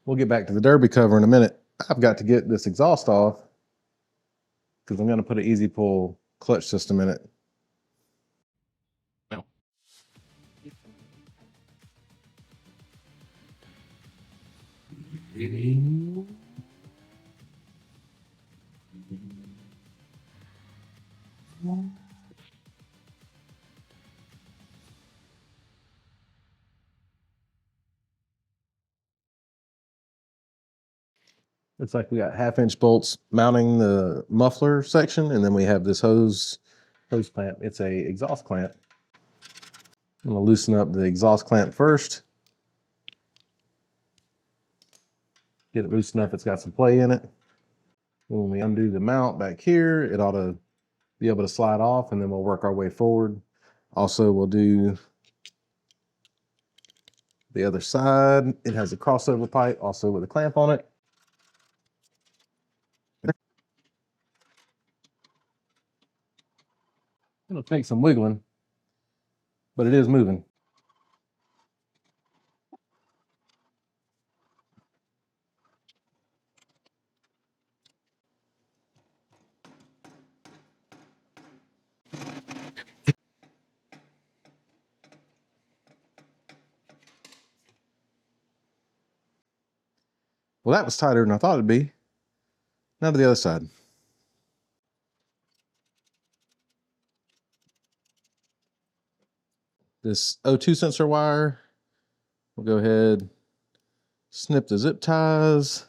We'll get back to the derby cover in a minute. I've got to get this exhaust off because I'm going to put an easy pull clutch system in it. No. Looks like we got 1/2-inch bolts mounting the muffler section, and then we have this hose clamp. It's a exhaust clamp. I'm gonna loosen up the exhaust clamp first. Get it loose enough it's got some play in it. When we undo the mount back here, it ought to be able to slide off, and then we'll work our way forward. Also, we'll do the other side. It has a crossover pipe also with a clamp on it. It'll take some wiggling, but it is moving. Well, that was tighter than I thought it'd be. Now to the other side. This O2 sensor wire, we'll go ahead, snip the zip ties.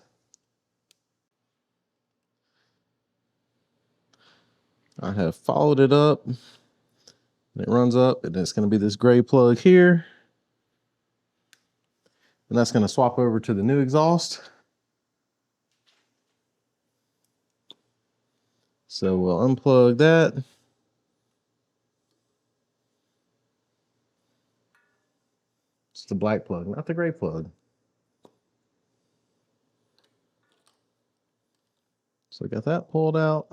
I have followed it up, and it runs up, and it's going to be this gray plug here. And that's going to swap over to the new exhaust. So we'll unplug that. It's the black plug, not the gray plug. So I got that pulled out.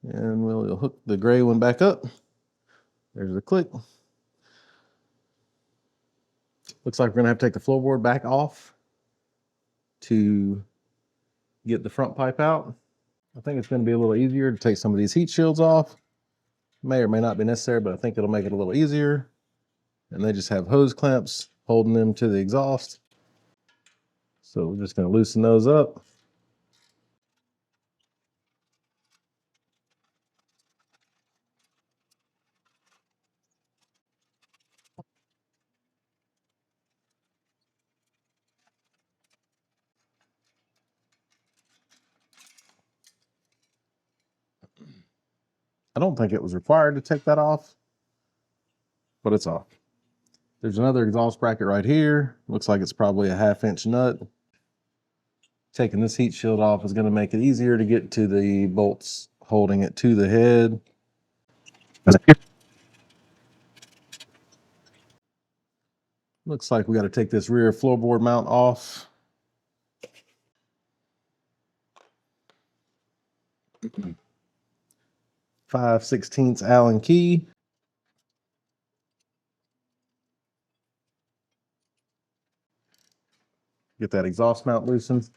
And we'll hook the gray one back up. There's the click. Looks like we're going to have to take the floorboard back off to get the front pipe out. I think it's going to be a little easier to take some of these heat shields off. May or may not be necessary, but I think it'll make it a little easier. And they just have hose clamps holding them to the exhaust. So we're just going to loosen those up. I don't think it was required to take that off, but it's off. There's another exhaust bracket right here. Looks like it's probably a 1/2-inch nut. Taking this heat shield off is going to make it easier to get to the bolts holding it to the head. Looks like we got to take this rear floorboard mount off. .5/16 Allen key. Get that exhaust mount loosened.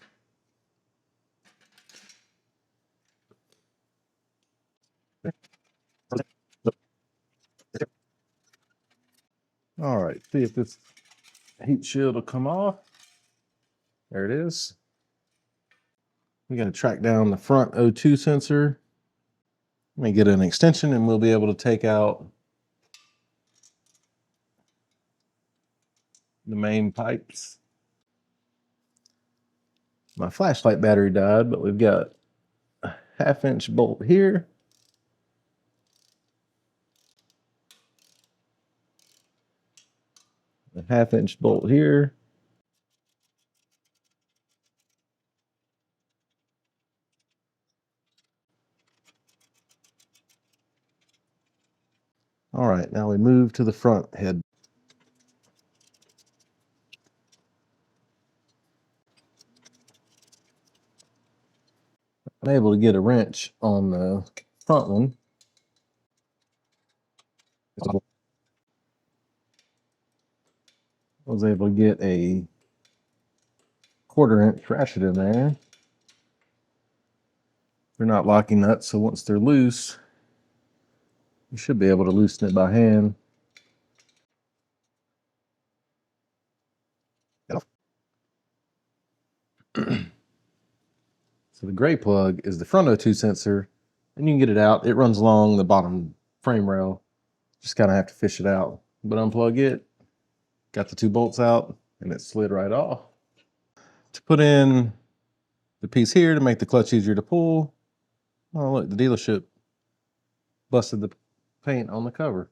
All right, see if this heat shield will come off. There it is. We got to track down the front O2 sensor. Let me get an extension and we'll be able to take out the main pipes. My flashlight battery died, but we've got a 1/2-inch bolt here. A 1/2-inch bolt here. All right, now we move to the front head. I'm able to get a wrench on the front one. I was able to get a 1/4" ratchet in there. They're not locking nuts, so once they're loose, you should be able to loosen it by hand. So the gray plug is the front O2 sensor, and you can get it out. It runs along the bottom frame rail. Just kind of have to fish it out. But unplug it, got the 2 bolts out, and it slid right off. To put in the piece here to make the clutch easier to pull, oh look, the dealership busted the paint on the cover.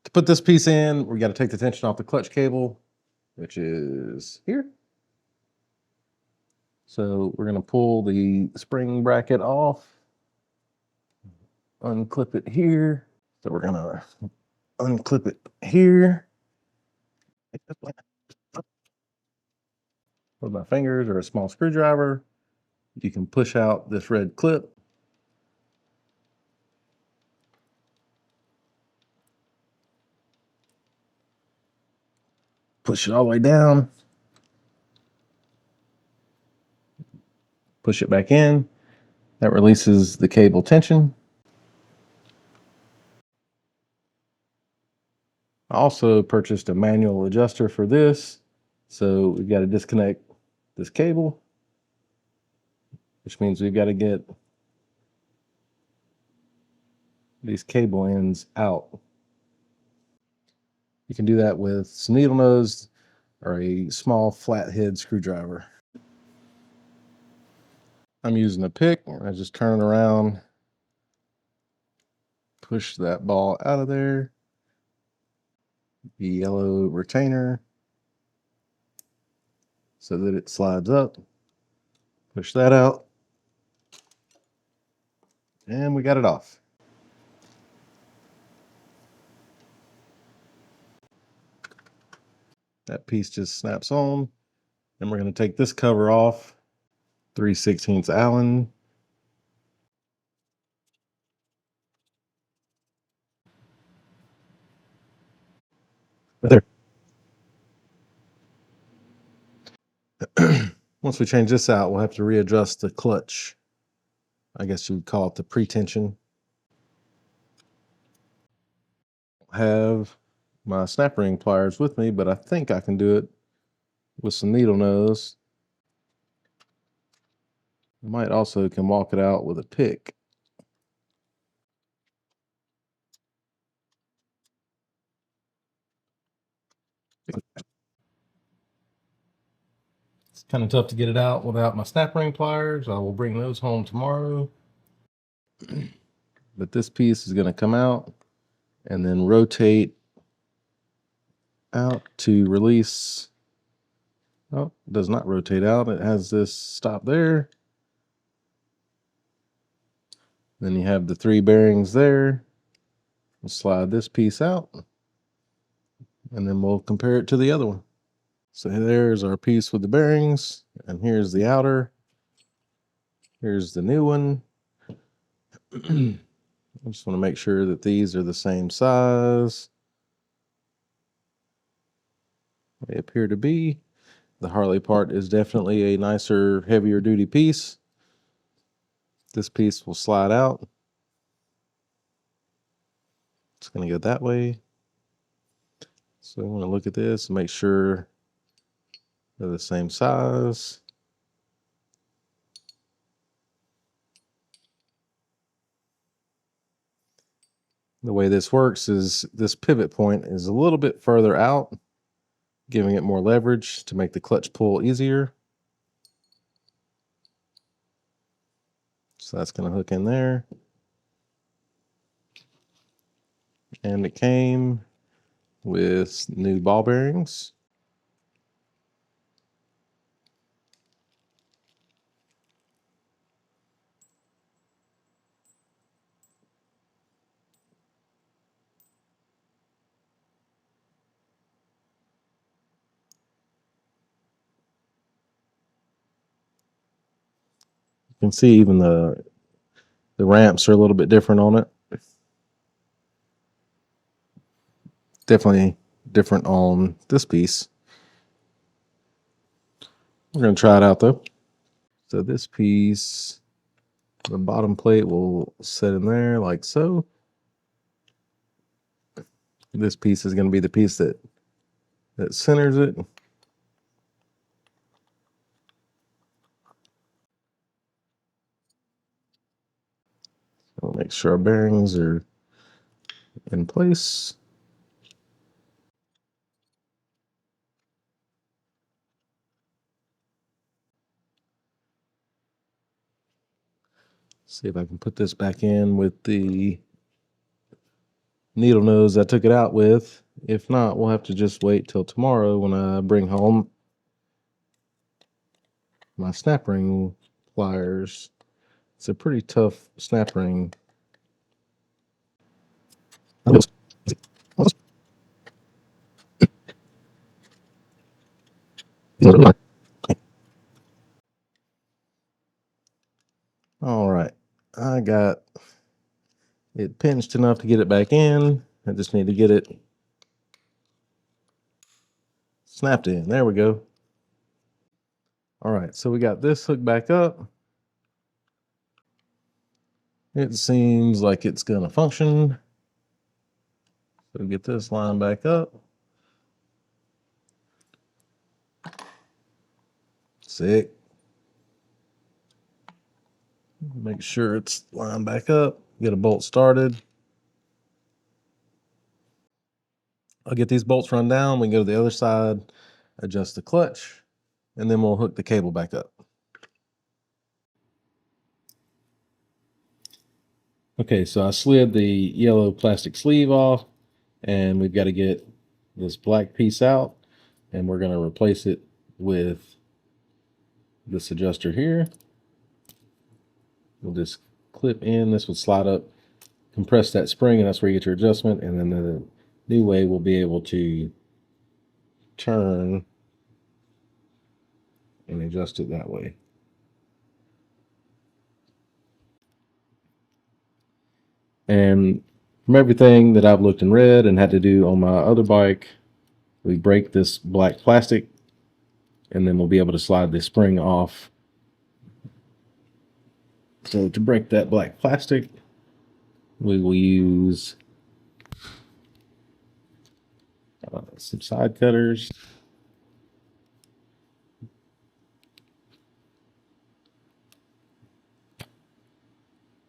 To put this piece in, we got to take the tension off the clutch cable, which is here. So we're going to pull the spring bracket off, unclip it here. So we're going to unclip it here. With my fingers or a small screwdriver, you can push out this red clip. Push it all the way down. Push it back in. That releases the cable tension. I also purchased a manual adjuster for this. So we've got to disconnect this cable, which means we've got to get these cable ends out. You can do that with some needle nose or a small flathead screwdriver. I'm using a pick. I just turn it around, push that ball out of there. The yellow retainer so that it slides up. Push that out. And we got it off. That piece just snaps on. And we're going to take this cover off. 3/16 Allen. There. Once we change this out, we'll have to readjust the clutch. I guess you would call it the pretension. I have my snap ring pliers with me, but I think I can do it with some needle nose. I might also can walk it out with a pick. It's kind of tough to get it out without my snap ring pliers. I will bring those home tomorrow. But this piece is going to come out and then rotate out to release. Oh, it does not rotate out. It has this stop there. Then you have the 3 bearings there. We'll slide this piece out, and then we'll compare it to the other one. So there's our piece with the bearings, and here's the outer. Here's the new one. I just want to make sure that these are the same size. They appear to be. The Harley part is definitely a nicer, heavier duty piece. This piece will slide out. It's going to go that way. So I'm going to look at this and make sure they're the same size. The way this works is this pivot point is a little bit further out, giving it more leverage to make the clutch pull easier. So that's going to hook in there. And it came with new ball bearings. You can see even the ramps are a little bit different on it. Definitely different on this piece. We're going to try it out though. So this piece, the bottom plate will sit in there like so. This piece is going to be the piece that centers it. We'll make sure our bearings are in place. See if I can put this back in with the needle nose I took it out with. If not, we'll have to just wait till tomorrow when I bring home my snap ring pliers. It's a pretty tough snap ring. All right, I got it pinched enough to get it back in. I just need to get it snapped in. There we go. All right, so we got this hooked back up. It seems like it's gonna function. So get this line back up. Sick. Make sure it's lined back up. Get a bolt started. I'll get these bolts run down. We can go to the other side, adjust the clutch, and then we'll hook the cable back up. Okay, so I slid the yellow plastic sleeve off, and we've got to get this black piece out, and we're going to replace it with this adjuster here. We'll just clip in. This would slide up, compress that spring, and that's where you get your adjustment. And then the new way we'll be able to turn and adjust it that way. And from everything that I've looked and read and had to do on my other bike, we break this black plastic, and then we'll be able to slide the spring off. So to break that black plastic, we will use some side cutters.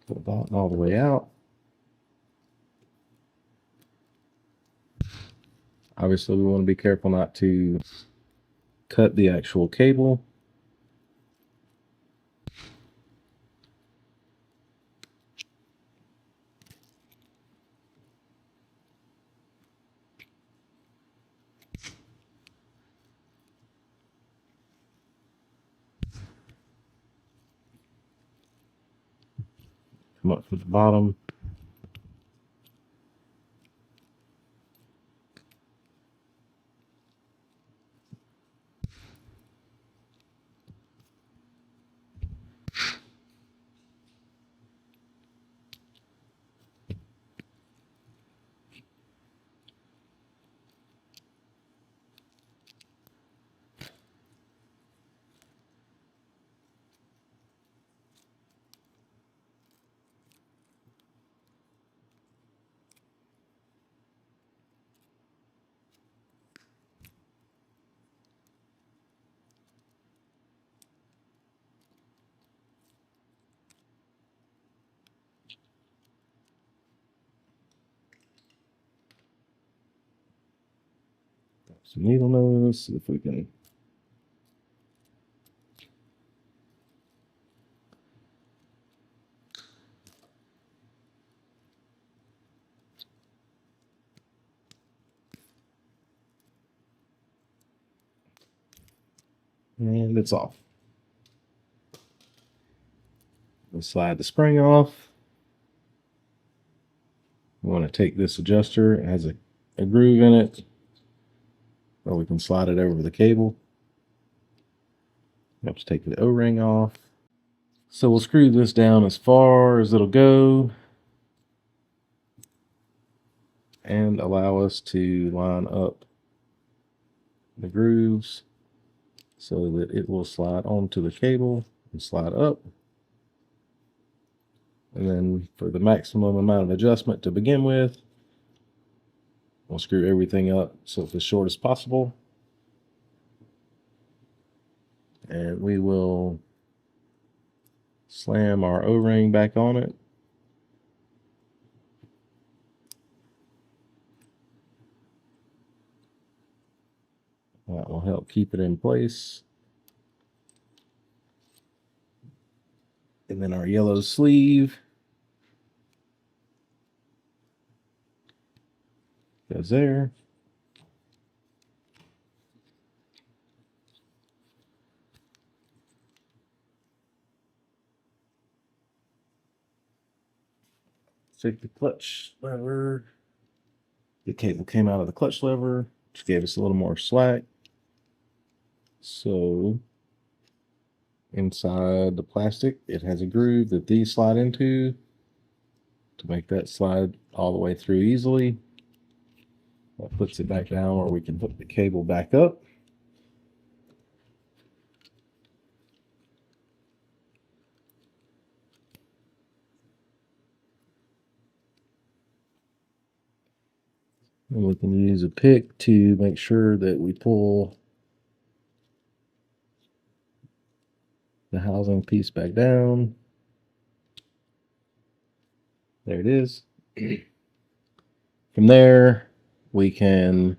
Pull the bottom all the way out. Obviously, we want to be careful not to cut the actual cable. Come up from the bottom. Some needle nose, see if we can. And it's off. We'll slide the spring off. We want to take this adjuster. It has a groove in it, or we can slide it over the cable. We have to take the O-ring off. So we'll screw this down as far as it'll go and allow us to line up the grooves. so that it will slide onto the cable and slide up. And then for the maximum amount of adjustment to begin with, we'll screw everything up so it's as short as possible. And we will slam our O-ring back on it. That will help keep it in place. And then our yellow sleeve goes there. Take the clutch lever. The cable came out of the clutch lever, which gave us a little more slack. So inside the plastic, it has a groove that these slide into to make that slide all the way through easily. That puts it back down where we can put the cable back up. And we can use a pick to make sure that we pull the housing piece back down. There it is. From there, we can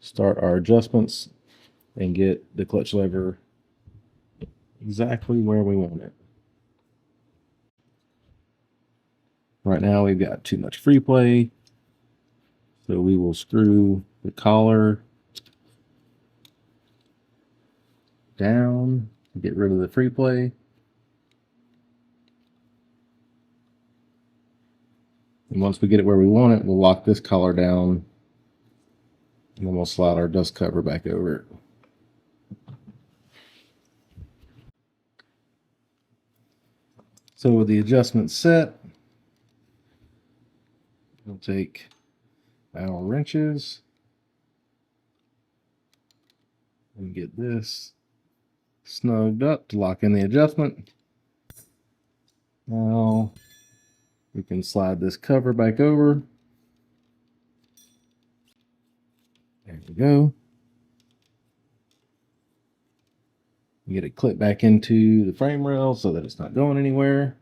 start our adjustments and get the clutch lever exactly where we want it. Right now we've got too much free play, so we will screw the collar down to get rid of the free play. And once we get it where we want it, we'll lock this collar down, and then we'll slide our dust cover back over it. So with the adjustment set, we'll take our wrenches and get this snugged up to lock in the adjustment. Now we can slide this cover back over. There we go. Get it clipped back into the frame rail so that it's not going anywhere.